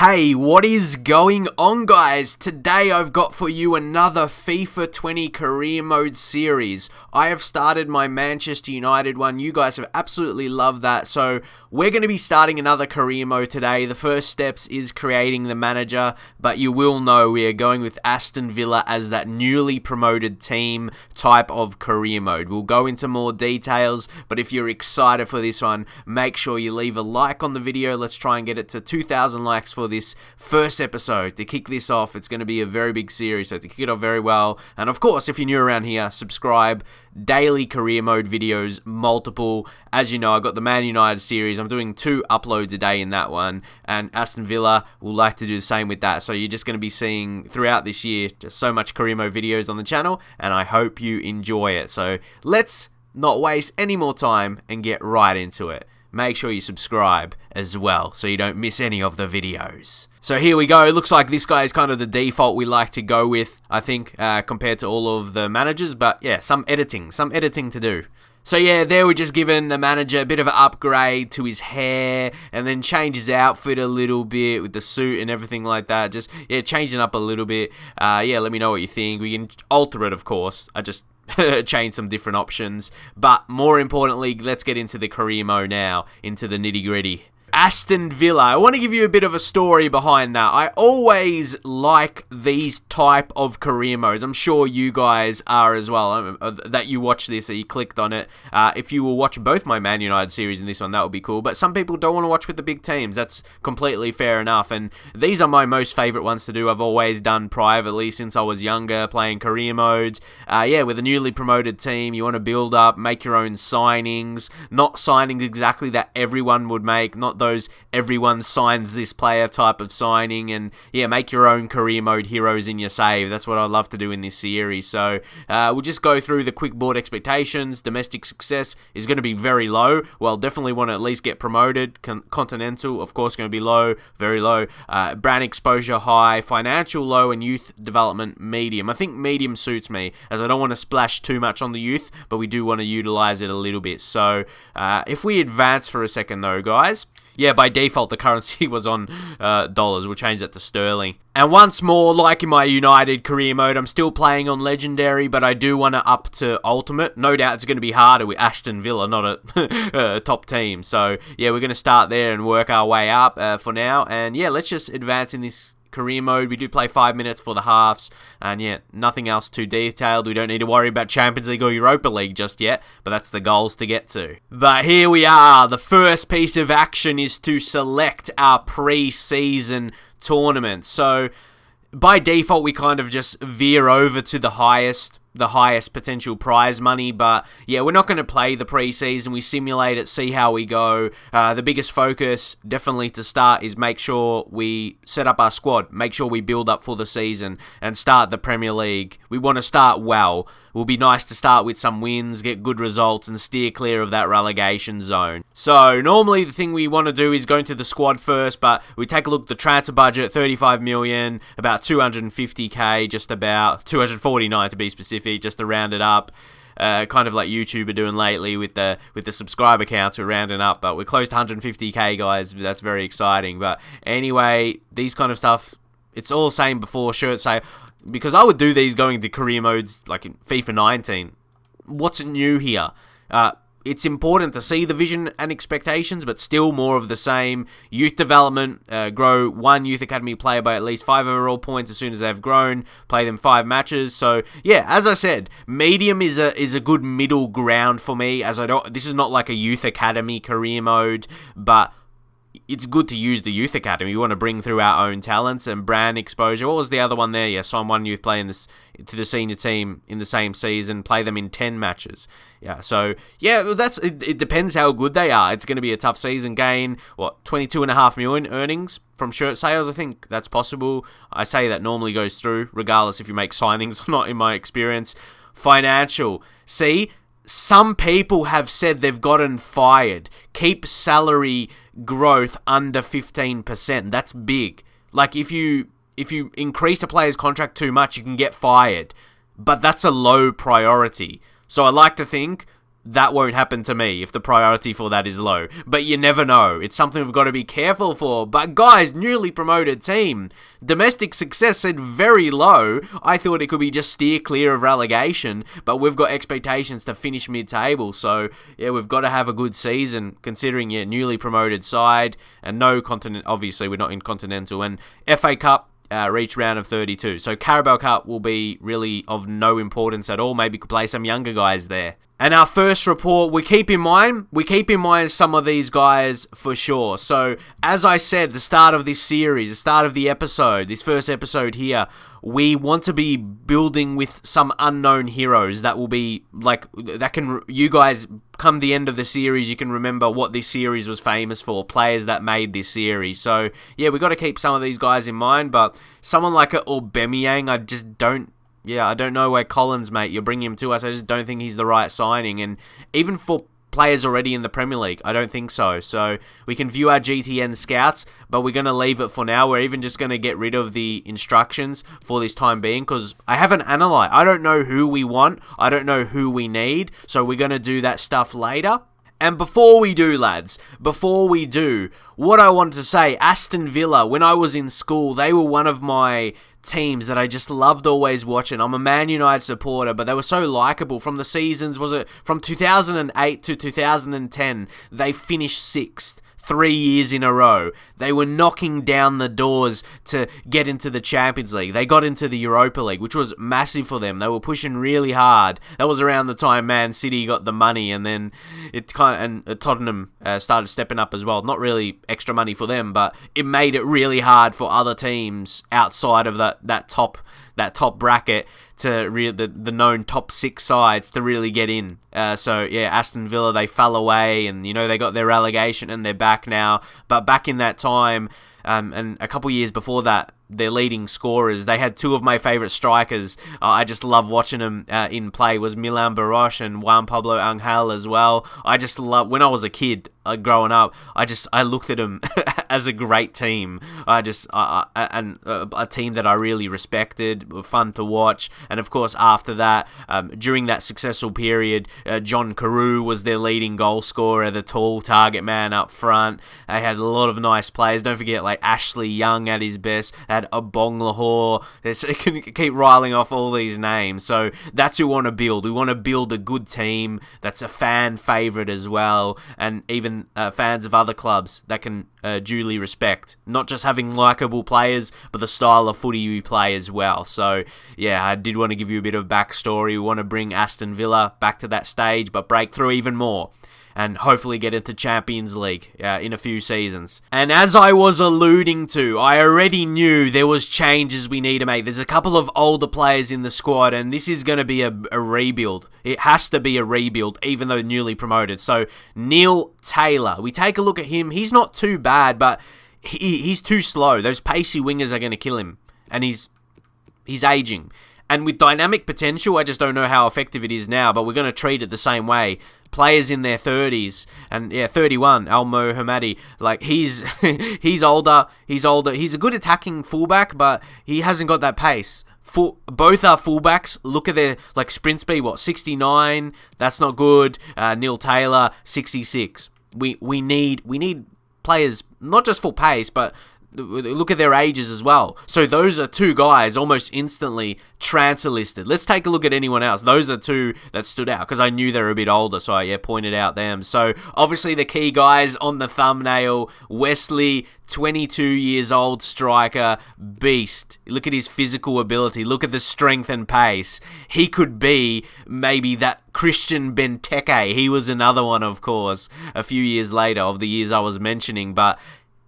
Hey, what is going on, guys? Today I've got for you another FIFA 20 career mode series. I have started my Manchester United one. You guys have absolutely loved that. So we're going to be starting another career mode today. The first steps is creating the manager, but you will know we are going with Aston Villa as that newly promoted team type of career mode. We'll go into more details, but if you're excited for this one, make sure you leave a like on the video. Let's try and get it to 2,000 likes for this first episode to kick this off. It's going to be a very big series, so to kick it off very well. And of course, if you're new around here, subscribe. Daily career mode videos, multiple. As you know, I got the Man United series. I'm doing 2 uploads a day in that one, and Aston Villa will like to do the same with that. So you're just going to be seeing throughout this year just so much career mode videos on the channel, and I hope you enjoy it. So let's not waste any more time and get right into it. Make sure you subscribe as well so you don't miss any of the videos. So here we go. It looks like this guy is kind of the default we like to go with, I think, compared to all of the managers. But yeah, some editing to do. So yeah, there we're just giving the manager a bit of an upgrade to his hair, and then change his outfit a little bit with the suit and everything like that. Just, yeah, changing up a little bit. Yeah, let me know what you think. We can alter it, of course. I just change some different options. But more importantly, let's get into the career mode now, into the nitty gritty. Aston Villa. I want to give you a bit of a story behind that. I always like these type of career modes. I'm sure you guys are as well, that you watch this, that you clicked on it. If you will watch both my Man United series and this one, that would be cool. But some people don't want to watch with the big teams. That's completely fair enough. And these are my most favorite ones to do. I've always done privately since I was younger, playing career modes. Yeah, with a newly promoted team, you want to build up, make your own signings. Not signings exactly that everyone would make, not those everyone signs this player type of signing, and yeah, make your own career mode heroes in your save. That's what I love to do in this series. So we'll just go through the quick board expectations. Domestic success is going to be very low. Well, definitely want to at least get promoted. Continental, of course, going to be low, very low. Brand exposure high, financial low, and youth development medium. I think medium suits me, as I don't want to splash too much on the youth, but we do want to utilize it a little bit. So if we advance for a second though, guys. Yeah, by default, the currency was on dollars. We'll change that to sterling. And once more, like in my United career mode, I'm still playing on Legendary, but I do want to up to Ultimate. No doubt it's going to be harder with Aston Villa, not a top team. So, yeah, we're going to start there and work our way up for now. And, yeah, let's just advance in this career mode. We do play 5 minutes for the halves, and yeah, nothing else too detailed. We don't need to worry about Champions League or Europa League just yet, but that's the goals to get to. But here we are. The first piece of action is to select our pre-season tournament. So by default, we kind of just veer over to the highest potential prize money, but yeah, we're not going to play the preseason. We simulate it, see how we go. The biggest focus, definitely to start, is make sure we set up our squad, make sure we build up for the season and start the Premier League. We want to start well. It will be nice to start with some wins, get good results, and steer clear of that relegation zone. So normally the thing we want to do is go into the squad first, but we take a look at the transfer budget, 35 million, about 250k, just about 249 to be specific, just to round it up. Kind of like YouTube are doing lately with the subscriber counts, we're rounding up, but we're close to 150k, guys. That's very exciting. But anyway, these kind of stuff, it's all the same before, shirt say, because I would do these going to career modes like in FIFA 19. What's new here? It's important to see the vision and expectations, but still more of the same. Youth development, grow one youth academy player by at least 5 overall points as soon as they've grown. Play them 5 matches. So yeah, as I said, medium is a good middle ground for me. As I don't, this is not like a youth academy career mode, but it's good to use the youth academy. We want to bring through our own talents and brand exposure. What was the other one there? Yeah, sign one youth player to the senior team in the same season, play them in 10 matches. Yeah, so yeah, it depends how good they are. It's going to be a tough season. Gain, 22.5 million earnings from shirt sales. I think that's possible. I say that normally goes through, regardless if you make signings or not, in my experience. Financial. See, some people have said they've gotten fired. Keep salary growth under 15%. That's big. Like if you increase a player's contract too much, you can get fired. But that's a low priority. So I like to think that won't happen to me if the priority for that is low. But you never know. It's something we've got to be careful for. But guys, newly promoted team. Domestic success said very low. I thought it could be just steer clear of relegation. But we've got expectations to finish mid-table. So, yeah, we've got to have a good season considering, yeah, newly promoted side. And no continent, obviously we're not in Continental. And FA Cup. Reach round of 32. So Carabao Cup will be really of no importance at all. Maybe could play some younger guys there. And our first report, we keep in mind some of these guys for sure. So, as I said, the start of this series, the start of the episode, this first episode here, we want to be building with some unknown heroes that will be, like, that can, you guys, come the end of the series, you can remember what this series was famous for, players that made this series. So, yeah, we got to keep some of these guys in mind, but someone like a Aubameyang, I just don't, I don't know where Collins, mate, you're bringing him to us. I just don't think he's the right signing. And even for players already in the Premier League, I don't think so. So we can view our GTN scouts, but we're going to leave it for now. We're even just going to get rid of the instructions for this time being because I haven't analysed. I don't know who we want. I don't know who we need. So we're going to do that stuff later. And before we do, lads, what I wanted to say, Aston Villa, when I was in school, they were one of my teams that I just loved always watching. I'm a Man United supporter, but they were so likeable from the seasons, was it from 2008 to 2010, they finished 6th. 3 years in a row. They were knocking down the doors to get into the Champions League. They got into the Europa League, which was massive for them. They were pushing really hard. That was around the time Man City got the money, and then Tottenham started stepping up as well. Not really extra money for them, but it made it really hard for other teams outside of that top bracket to the known top 6 sides to really get in. So yeah, Aston Villa, they fell away, and they got their relegation and they're back now. But back in that time, and a couple years before that, their leading scorers, they had 2 of my favourite strikers. I just love watching them in play, was Milan Barosh and Juan Pablo Angel as well. I just love, when I was a kid growing up, I looked at them as a great team. And a team that I really respected, were fun to watch. And of course, after that, during that successful period, John Carew was their leading goal scorer, the tall target man up front. They had a lot of nice players. Don't forget, like Ashley Young at his best. Had Abong Lahore. It can keep riling off all these names. So that's who we want to build. We want to build a good team that's a fan favourite as well, and even fans of other clubs that can duly respect. Not just having likeable players, but the style of footy we play as well. So yeah, I did want to give you a bit of backstory. We want to bring Aston Villa back to that stage, but break through even more, and hopefully get into Champions League in a few seasons. And as I was alluding to, I already knew there was changes we need to make. There's a couple of older players in the squad, and this is going to be a rebuild. It has to be a rebuild, even though newly promoted. So, Neil Taylor, we take a look at him. He's not too bad, but he's too slow. Those pacey wingers are going to kill him, and he's aging. And with dynamic potential, I just don't know how effective it is now, but we're going to treat it the same way. Players in their 30s, and 31, Al Mohammadi, like he's older. He's a good attacking fullback, but he hasn't got that pace. Both are fullbacks. Look at their sprint speed. 69? That's not good. Neil Taylor, 66. We need players not just for pace, but look at their ages as well. So those are 2 guys almost instantly transfer listed. Let's take a look at anyone else. Those are 2 that stood out because I knew they were a bit older, so I pointed out them. So obviously the key guys on the thumbnail, Wesley, 22 years old striker, beast. Look at his physical ability. Look at the strength and pace. He could be maybe that Christian Benteke. He was another one, of course, a few years later of the years I was mentioning, but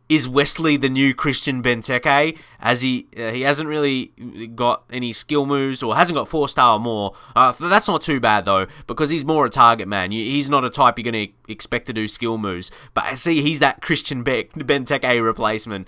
is Wesley the new Christian Benteke? As he hasn't really got any skill moves, or hasn't got 4-star or more. That's not too bad though, because he's more a target man. He's not a type you're going to expect to do skill moves. But see, he's that Christian Benteke replacement.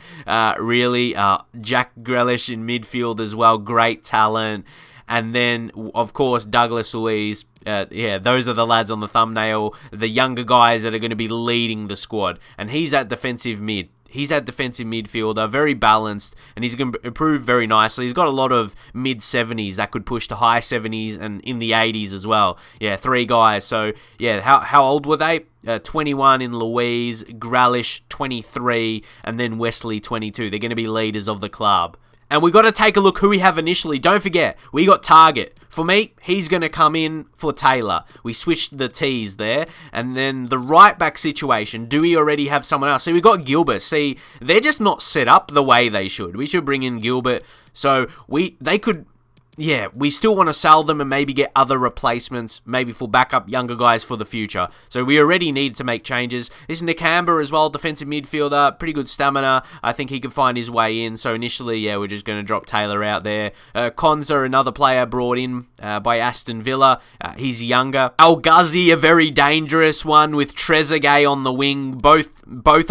Really, Jack Grealish in midfield as well. Great talent. And then, of course, Douglas Luiz. Those are the lads on the thumbnail. The younger guys that are going to be leading the squad. And he's that defensive mid. He's at defensive midfielder, very balanced, and he's going to improve very nicely. He's got a lot of mid-70s that could push to high 70s and in the 80s as well. Yeah, 3 guys. So, yeah, how old were they? 21 in Louise, Gralish 23, and then Wesley 22. They're going to be leaders of the club. And we got to take a look who we have initially. Don't forget, we got Target. For me, he's going to come in for Taylor. We switched the T's there. And then the right back situation, do we already have someone else? See, we got Gilbert. See, they're just not set up the way they should. We should bring in Gilbert. So they could... Yeah, we still want to sell them and maybe get other replacements, maybe for backup younger guys for the future. So we already need to make changes. This is Nakamba as well, defensive midfielder, pretty good stamina. I think he can find his way in. So initially, yeah, we're just going to drop Taylor out there. Konza, another player brought in by Aston Villa. He's younger. Al-Ghazi, a very dangerous one with Trezeguet on the wing. Both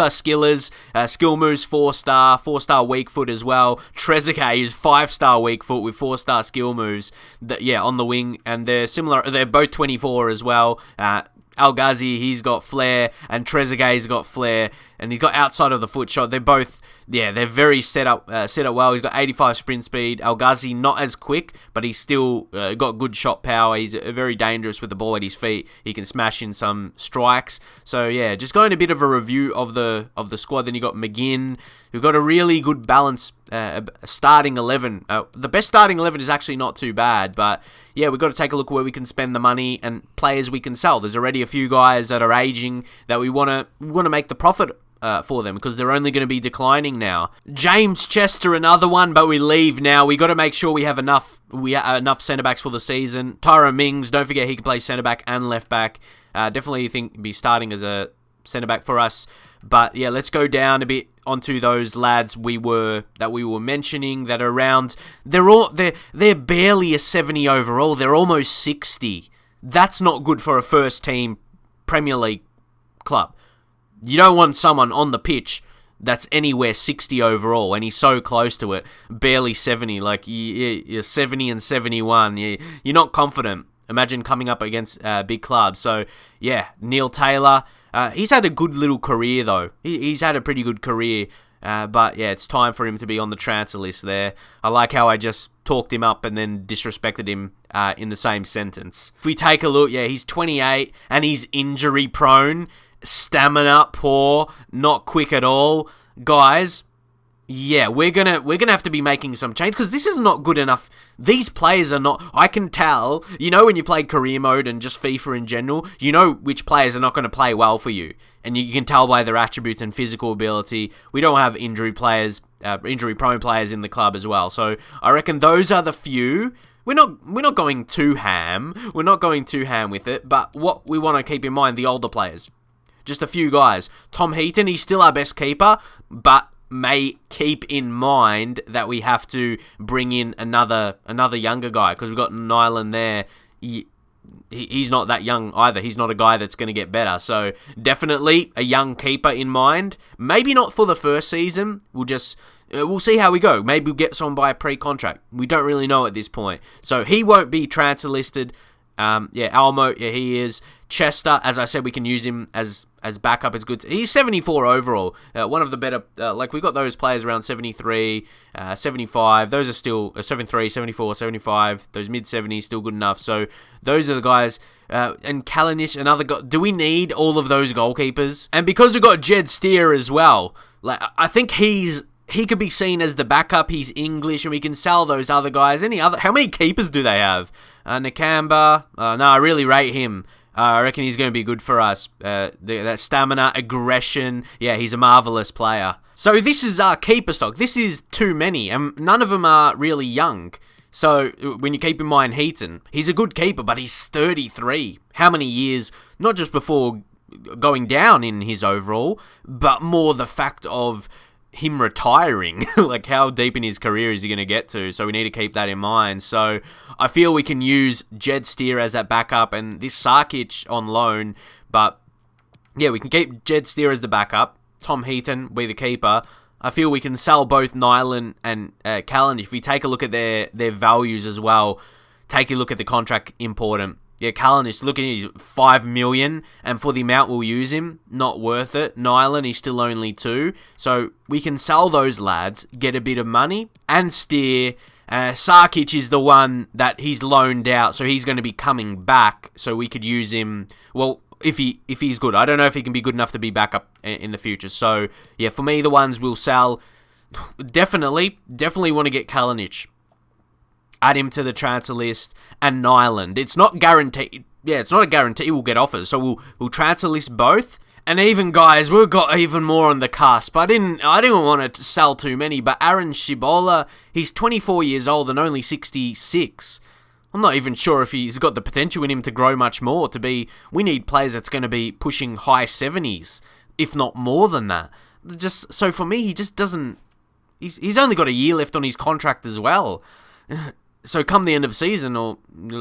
are skillers. Skill moves 4-star, 4-star weak foot as well. Trezeguet is 5-star weak foot with 4-star skill moves, on the wing, and they're similar. They're both 24 as well. Al-Ghazi, he's got flair, and Trezeguet's got flair, and he's got outside of the foot shot. They're both, they're very set up well. He's got 85 sprint speed. Al-Ghazi not as quick, but he's still got good shot power. He's very dangerous with the ball at his feet. He can smash in some strikes. So yeah, just going a bit of a review of the squad. Then you got McGinn. We've got a really good balance starting 11. The best starting 11 is actually not too bad, but yeah, we've got to take a look where we can spend the money and players we can sell. There's already a few guys that are aging that we want to make the profit for them because they're only going to be declining now. James Chester, another one, but we leave now. We got to make sure we have enough centre backs for the season. Tyro Mings, don't forget he can play centre back and left back. Definitely think he'd be starting as a centre back for us. But yeah, let's go down a bit onto those lads we were mentioning that are around. They're barely a 70 overall. They're almost 60. That's not good for a first team Premier League club. You don't want someone on the pitch that's anywhere 60 overall, and he's so close to it, barely 70. Like you're 70 and 71. You're not confident. Imagine coming up against big clubs. So yeah, Neil Taylor. He's had a good little career, though. He's had a pretty good career. But, yeah, it's time for him to be on the transfer list there. I like how I just talked him up and then disrespected him in the same sentence. If we take a look, yeah, he's 28 and he's injury prone, stamina poor, not quick at all. Guys, yeah, we're gonna have to be making some change because this is not good enough. These players are not... I can tell, when you play career mode and just FIFA in general, you know which players are not going to play well for you. And you can tell by their attributes and physical ability. We don't have injury-prone players in the club as well. So I reckon those are the few. We're not going too ham. We're not going too ham with it. But what we want to keep in mind, the older players. Just a few guys. Tom Heaton, he's still our best keeper, but may keep in mind that we have to bring in another younger guy because we've got Nyland there. He's not that young either. He's not a guy that's going to get better. So definitely a young keeper in mind. Maybe not for the first season. We'll see how we go. Maybe we'll get someone by a pre-contract. We don't really know at this point. So he won't be transfer listed. Almo, yeah, he is. Chester, as I said, we can use him as backup. It's good. He's 74 overall. One of the better, we got those players around 73, 75. Those are still 73, 74, 75. Those mid-70s still good enough. So those are the guys. And Kalinic, another guy. Do we need all of those goalkeepers? And because we've got Jed Steer as well, I think he could be seen as the backup. He's English, and we can sell those other guys. How many keepers do they have? Nakamba. No, I really rate him. I reckon he's going to be good for us. That stamina, aggression. Yeah, he's a marvellous player. So this is our keeper stock. This is too many, and none of them are really young. So when you keep in mind Heaton, he's a good keeper, but he's 33. How many years, not just before going down in his overall, but more the fact of him retiring. Like, how deep in his career is he going to get to? So we need to keep that in mind. So I feel we can use Jed Steer as that backup and this Sarkic on loan. But yeah, we can keep Jed Steer as the backup. Tom Heaton be the keeper. I feel we can sell both Nyland and Callan. If we take a look at their values as well, take a look at the contract important. Yeah, Kalinic, look at him, 5 million, and for the amount we'll use him, not worth it. Nyland, he's still only 2, so we can sell those lads, get a bit of money, and steer. Sarkic is the one that he's loaned out, so he's going to be coming back, so we could use him, well, if he's good. I don't know if he can be good enough to be back up in the future, so, yeah, for me, the ones we'll sell, definitely want to get Kalinic. Add him to the transfer list, and Nyland. It's not guaranteed. Yeah, it's not a guarantee we'll get offers. So we'll transfer list both. And even, guys, we've got even more on the cusp. I didn't want to sell too many, but Aaron Shibola, he's 24 years old and only 66. I'm not even sure if he's got the potential in him to grow much more. We need players that's going to be pushing high 70s, if not more than that. So for me, he just doesn't. He's only got a year left on his contract as well. So come the end of the season,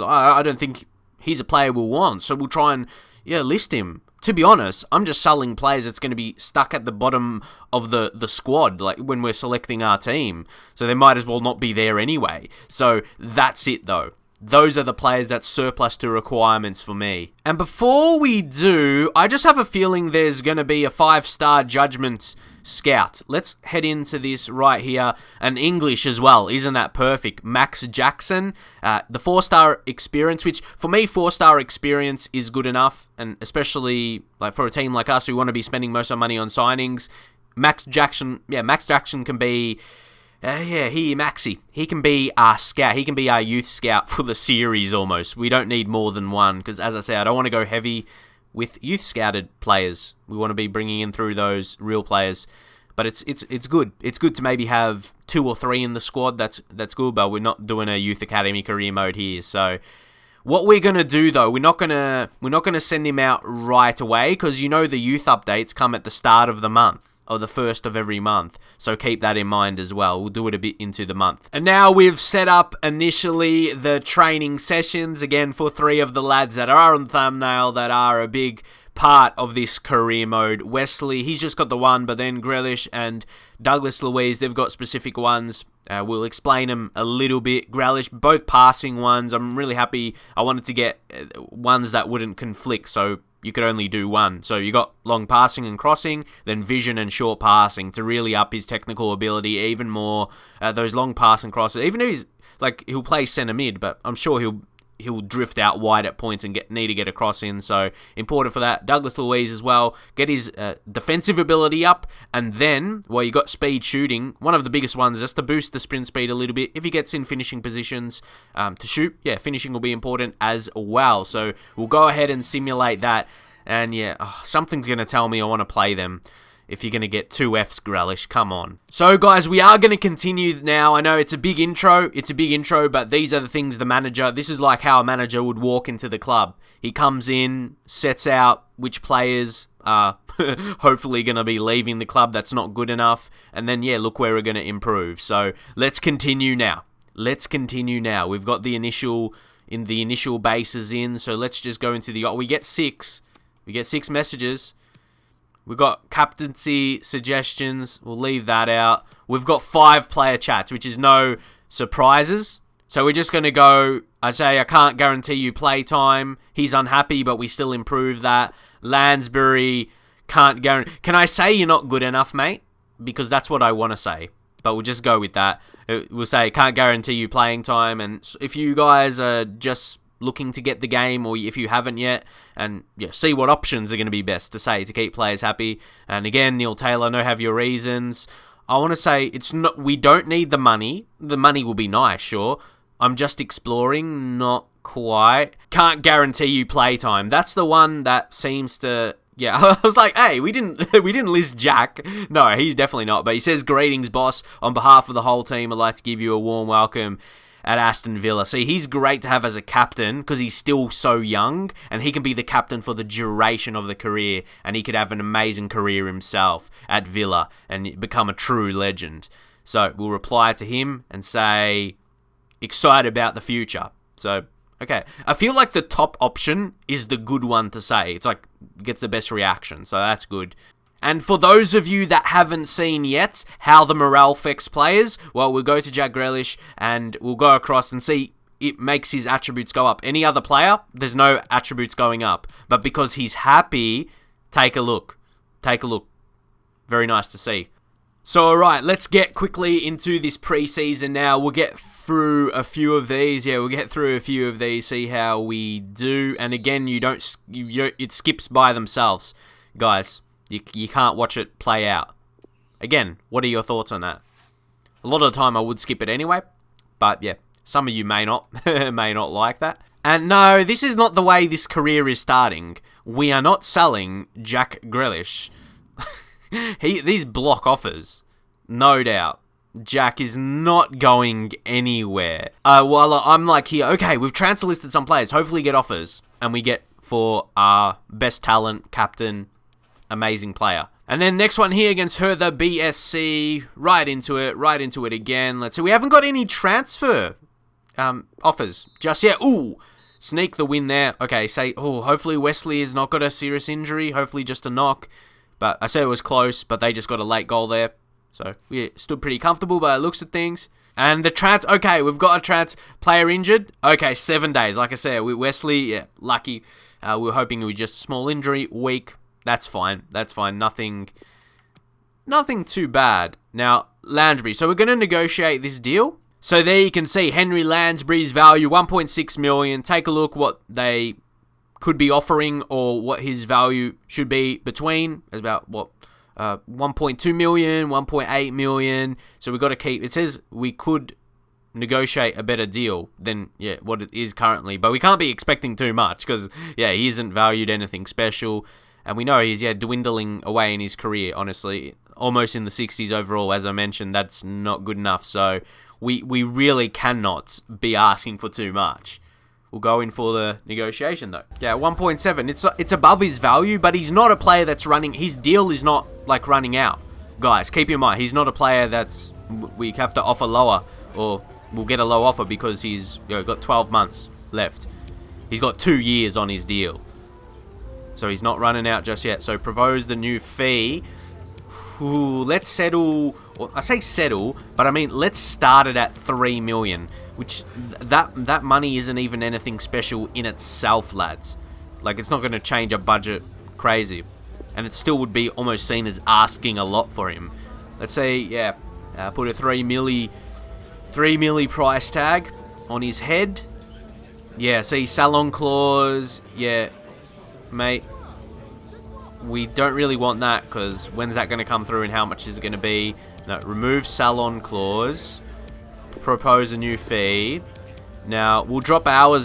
I don't think he's a player we'll want. So we'll try and list him. To be honest, I'm just selling players that's going to be stuck at the bottom of the squad, like when we're selecting our team. So they might as well not be there anyway. So that's it though. Those are the players that's surplus to requirements for me. And before we do, I just have a feeling there's going to be a 5-star judgment scout. Let's head into this right here. And English as well. Isn't that perfect? Max Jackson. The 4-star experience, which for me, 4-star experience is good enough. And especially like for a team like us who want to be spending most of our money on signings. Max Jackson can be... Maxi. He can be our scout. He can be our youth scout for the series almost. We don't need more than one because, as I say, I don't want to go heavy with youth scouted players. We want to be bringing in through those real players. But it's good. It's good to maybe have 2 or 3 in the squad. That's good, but we're not doing a youth academy career mode here. So what we're gonna do though, we're not gonna send him out right away because the youth updates come at the start of the month. Or the first of every month. So keep that in mind as well. We'll do it a bit into the month. And now we've set up initially the training sessions. Again, for 3 of the lads that are on thumbnail that are a big part of this career mode. Wesley, he's just got the 1, but then Grealish and Douglas Luiz, they've got specific ones. We'll explain them a little bit. Grealish, both passing ones. I'm really happy. I wanted to get ones that wouldn't conflict. So you could only do 1. So you got long passing and crossing, then vision and short passing to really up his technical ability even more. Those long pass and crosses, even though he'll play centre mid, but I'm sure he'll drift out wide at points and need to get a cross in. So important for that. Douglas Luiz as well, get his defensive ability up, and then you got speed shooting. One of the biggest ones just to boost the sprint speed a little bit. If he gets in finishing positions to shoot, finishing will be important as well. So we'll go ahead and simulate that. And something's gonna tell me I want to play them. If you're going to get 2 Fs, Grealish, come on. So, guys, we are going to continue now. I know it's a big intro, but these are the things this is like how a manager would walk into the club. He comes in, sets out which players are hopefully going to be leaving the club that's not good enough, and then, look where we're going to improve. So, let's continue now. We've got the initial bases in, so let's just go into we get 6 messages. We've got captaincy suggestions. We'll leave that out. We've got 5 player chats, which is no surprises. So we're just going to go, I say, I can't guarantee you play time. He's unhappy, but we still improve that. Lansbury, can't guarantee. Can I say you're not good enough, mate? Because that's what I want to say. But we'll just go with that. We'll say, can't guarantee you playing time. And if you guys are just looking to get the game, or if you haven't yet, and see what options are going to be best to say to keep players happy. And again, Neil Taylor, I know have your reasons. I want to say we don't need the money. The money will be nice, sure. I'm just exploring, not quite. Can't guarantee you playtime. That's the one that seems to. Yeah, I was like, hey, we didn't list Jack. No, he's definitely not. But he says, greetings, boss. On behalf of the whole team, I'd like to give you a warm welcome at Aston Villa. See, he's great to have as a captain because he's still so young and he can be the captain for the duration of the career and he could have an amazing career himself at Villa and become a true legend. So we'll reply to him and say, excited about the future. So, okay. I feel like the top option is the good one to say. It's like, gets the best reaction. So that's good. And for those of you that haven't seen yet how the morale affects players, well, we'll go to Jack Grealish and we'll go across and see it makes his attributes go up. Any other player, there's no attributes going up. But because he's happy, take a look. Take a look. Very nice to see. So, alright, let's get quickly into this preseason now. We'll get through a few of these. Yeah, we'll get through a few of these, see how we do. And again, it skips by themselves. Guys, you can't watch it play out. Again, what are your thoughts on that? A lot of the time I would skip it anyway. But yeah, some of you may not like that. And no, this is not the way this career is starting. We are not selling Jack Grealish. These block offers, no doubt. Jack is not going anywhere. While I'm like here, okay, we've transfer listed some players. Hopefully get offers. And we get for our best talent, captain, amazing player. And then next one here against her, the BSC. Right into it again. Let's see. We haven't got any transfer offers just yet. Ooh, sneak the win there. Okay, hopefully Wesley has not got a serious injury. Hopefully just a knock. But I said it was close, but they just got a late goal there. So we stood pretty comfortable by the looks of things. And the okay, we've got a player injured. Okay, 7 days. Like I said, with Wesley, yeah, lucky. We were hoping it was just a small injury, week. That's fine. Nothing too bad. Now, Lansbury. So we're going to negotiate this deal. So there you can see Henry Lansbury's value, 1.6 million. Take a look what they could be offering or what his value should be between. It's about, 1.2 million, 1.8 million. So we've got to keep... It says we could negotiate a better deal than what it is currently. But we can't be expecting too much because, he isn't valued anything special. And we know he's, dwindling away in his career, honestly. Almost in the 60s overall, as I mentioned. That's not good enough. So we really cannot be asking for too much. We'll go in for the negotiation, though. Yeah, 1.7. It's above his value, but he's not a player that's running... His deal is not, running out. Guys, keep in mind, he's not a player that's... We have to offer lower, or we'll get a low offer because he's got 12 months left. He's got 2 years on his deal. So he's not running out just yet. So propose the new fee. Ooh, let's settle... Well, I say settle, but I mean, let's start it at 3 million. Which, that money isn't even anything special in itself, lads. It's not going to change a budget crazy. And it still would be almost seen as asking a lot for him. Let's say, put a 3 milli price tag on his head. Yeah, see, salon clause. Yeah, mate. We don't really want that, because when's that going to come through and how much is it going to be? No, remove salon clause. Propose a new fee. Now we'll drop our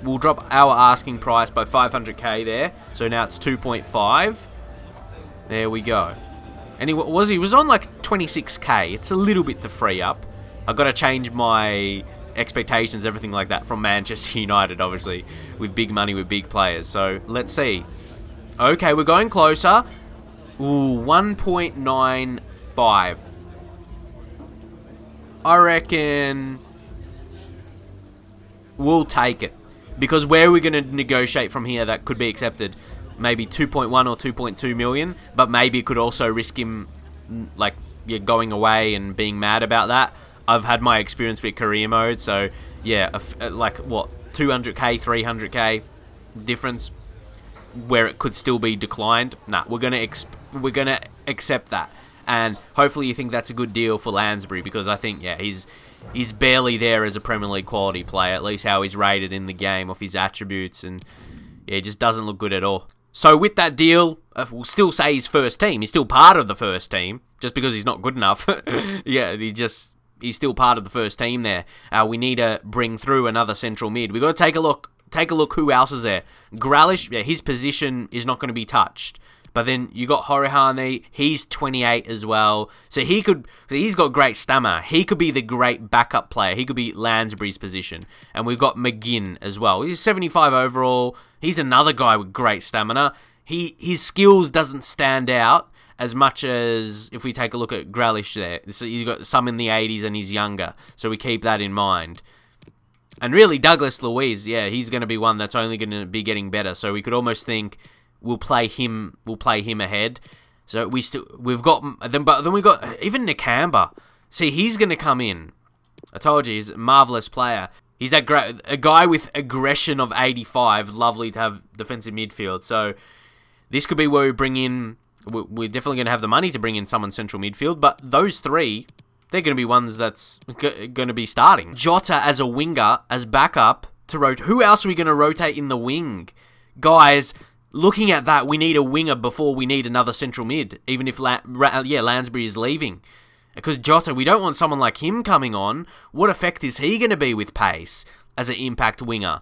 asking price by 500k there. So now it's 2.5. There we go. And he was on 26k. It's a little bit to free up. I've got to change my expectations, everything like that, from Manchester United, obviously, with big money, with big players. So let's see. Okay, we're going closer. Ooh, 1.95. I reckon we'll take it. Because where are we going to negotiate from here that could be accepted? Maybe 2.1 or 2.2 million. But maybe it could also risk him going away and being mad about that. I've had my experience with career mode. So, yeah, 200k, 300k difference where it could still be declined. Nah, we're going to accept that. And hopefully you think that's a good deal for Lansbury, because I think, he's barely there as a Premier League quality player, at least how he's rated in the game off his attributes, and it just doesn't look good at all. So with that deal, we'll still say he's first team. He's still part of the first team, just because he's not good enough. He's still part of the first team there. We need to bring through another central mid. We've got to take a look who else is there. Grealish, his position is not going to be touched. But then you got Horihane, he's 28 as well. So he's got great stamina. He could be the great backup player. He could be Lansbury's position. And we've got McGinn as well. He's 75 overall. He's another guy with great stamina. His skills doesn't stand out as much as if we take a look at Grealish there. So you've got some in the 80s and he's younger. So we keep that in mind. And really, Douglas Luiz, he's going to be one that's only going to be getting better. So we could almost think... We'll play him ahead. So we've got then we got even Nakamba. See, he's gonna come in. I told you, he's a marvelous player. He's that great, a guy with aggression of 85. Lovely to have defensive midfield. So this could be where we bring in. We're definitely going to have the money to bring in someone central midfield, but those three, they're going to be ones that's going to be starting. Jota as a winger, as backup to rotate. Who else are we going to rotate in the wing? Guys, looking at that, we need a winger before we need another central mid, even if Lansbury is leaving. Because Jota, we don't want someone like him coming on. What effect is he going to be with pace as an impact winger?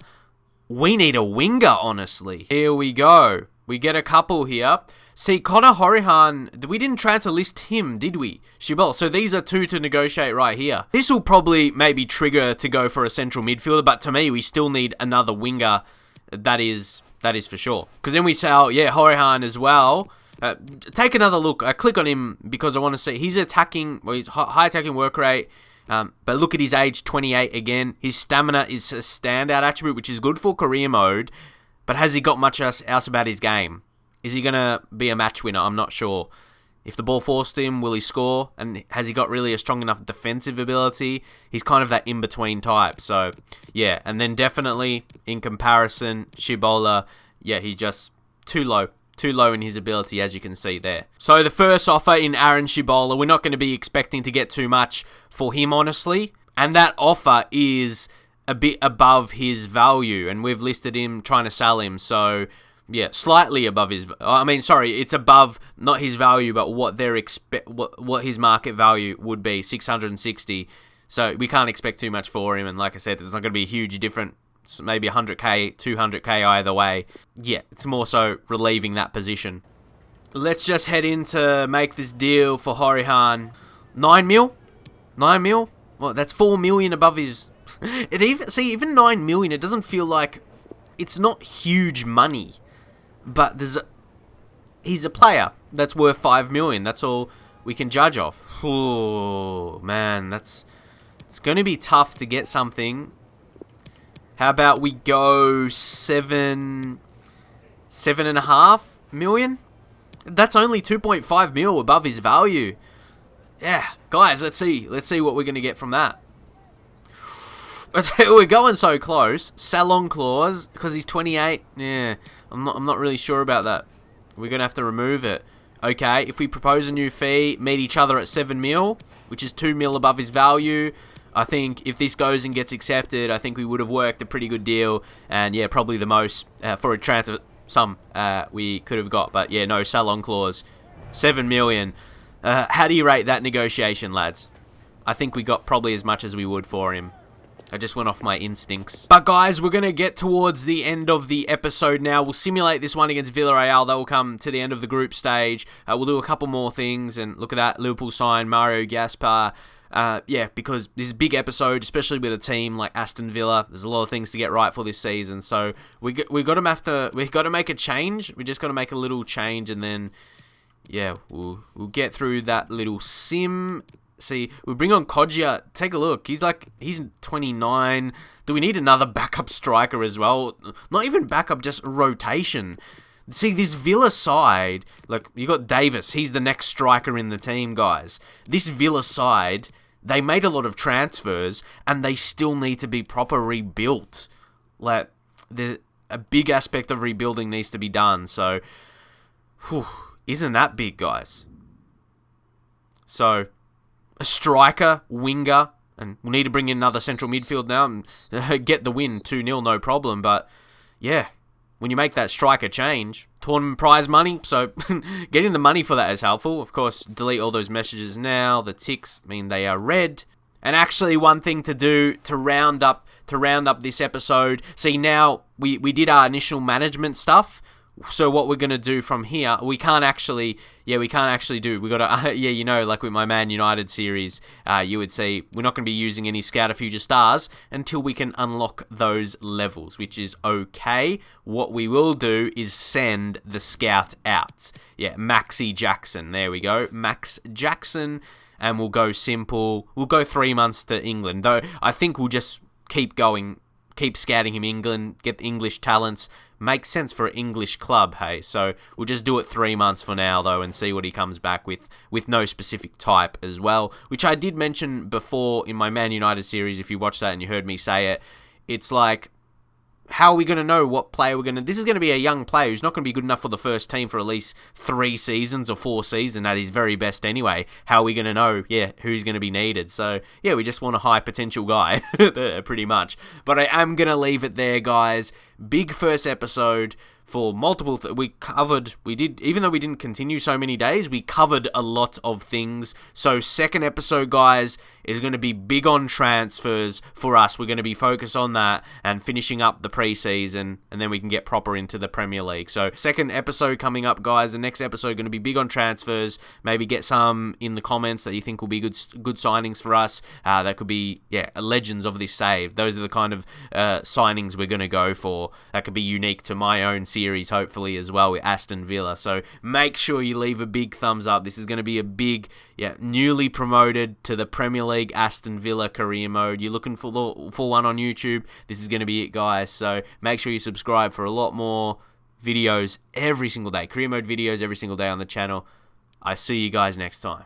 We need a winger, honestly. Here we go. We get a couple here. See, Connor Horihan, we didn't transfer list him, did we? Shibboleth. So these are two to negotiate right here. This will probably maybe trigger to go for a central midfielder, but to me, we still need another winger. That is for sure. Because then we say, oh, yeah, Horihan as well. Take another look. I click on him because I want to see. He's attacking, well, he's high attacking work rate. But look at his age, 28 again. His stamina is a standout attribute, which is good for career mode. But has he got much else about his game? Is he going to be a match winner? I'm not sure. If the ball forced him, will he score? And has he got really a strong enough defensive ability? He's kind of that in-between type. So, yeah. And then definitely, in comparison, Shibola, yeah, he's just too low. Too low in his ability, as you can see there. So the first offer in Aaron Shibola, we're not going to be expecting to get too much for him, honestly. And that offer is a bit above his value. And we've listed him trying to sell him. So, yeah, slightly above his... it's above, not his value, but what they're what his market value would be, 660. So we can't expect too much for him. And like I said, there's not going to be a huge difference. Maybe 100k, 200k either way. Yeah, it's more so relieving that position. Let's just head in to make this deal for Horihan. 9 mil? 9 mil? Well, that's 4 million above his... even 9 million, it doesn't feel like... It's not huge money. But he's a player that's worth 5 million. That's all we can judge off. Oh, man, it's going to be tough to get something. How about we go 7.5 million? That's only 2.5 mil above his value. Yeah, guys, let's see what we're gonna get from that. We're going so close. Salon clause because he's 28. Yeah, I'm not really sure about that. We're gonna have to remove it. Okay, if we propose a new fee, meet each other at 7 mil, which is 2 mil above his value. I think if this goes and gets accepted, I think we would have worked a pretty good deal. And yeah, probably the most for a transfer sum we could have got. But yeah, no, sell-on clause. 7 million. How do you rate that negotiation, lads? I think we got probably as much as we would for him. I just went off my instincts. But guys, we're going to get towards the end of the episode now. We'll simulate this one against Villarreal. That will come to the end of the group stage. We'll do a couple more things. And look at that. Liverpool sign Mario Gaspar. Yeah, because this is a big episode, especially with a team like Aston Villa. There's a lot of things to get right for this season, so we've got to make a change. We just got to make a little change, and then yeah, we'll get through that little sim. See, we bring on Kodjia. Take a look. He's 29. Do we need another backup striker as well? Not even backup, just rotation. See, this Villa side, like, you got Davis. He's the next striker in the team, guys. This Villa side, they made a lot of transfers, and they still need to be proper rebuilt. Like, a big aspect of rebuilding needs to be done, so... isn't that big, guys? So, a striker, winger, and we'll need to bring in another central midfield now and get the win, 2-0, no problem, but, yeah... When you make that striker change, tournament prize money, so getting the money for that is helpful. Of course, delete all those messages now. The ticks mean they are red. And actually, one thing to do to round up this episode. See, now we did our initial management stuff. So what we're gonna do from here, we can't actually do. We gotta, like with my Man United series, you would see we're not gonna be using any Scout of Future Stars until we can unlock those levels, which is okay. What we will do is send the Scout out. Yeah, Maxi Jackson. There we go, Max Jackson, and we'll go simple. We'll go 3 months to England, though. I think we'll just keep going, keep scouting him England, get the English talents. Makes sense for an English club, hey? So we'll just do it 3 months for now, though, and see what he comes back with no specific type as well, which I did mention before in my Man United series. If you watched that and you heard me say it, it's like, how are we going to know what player we're going to... This is going to be a young player who's not going to be good enough for the first team for at least 3 seasons or 4 seasons at his very best anyway. How are we going to know, who's going to be needed? So, we just want a high potential guy, pretty much. But I am going to leave it there, guys. Big first episode for multiple... even though we didn't continue so many days, we covered a lot of things. So, second episode, guys, is going to be big on transfers for us. We're going to be focused on that and finishing up the preseason, and then we can get proper into the Premier League. So, second episode coming up, guys. The next episode going to be big on transfers. Maybe get some in the comments that you think will be good signings for us. That could be, legends of this save. Those are the kind of signings we're going to go for. That could be unique to my own series, hopefully, as well, with Aston Villa. So, make sure you leave a big thumbs up. This is going to be a big, newly promoted to the Premier League Aston Villa career mode. You're looking for one on YouTube, this is going to be it, guys. So make sure you subscribe for a lot more videos every single day. Career mode videos every single day on the channel. I see you guys next time.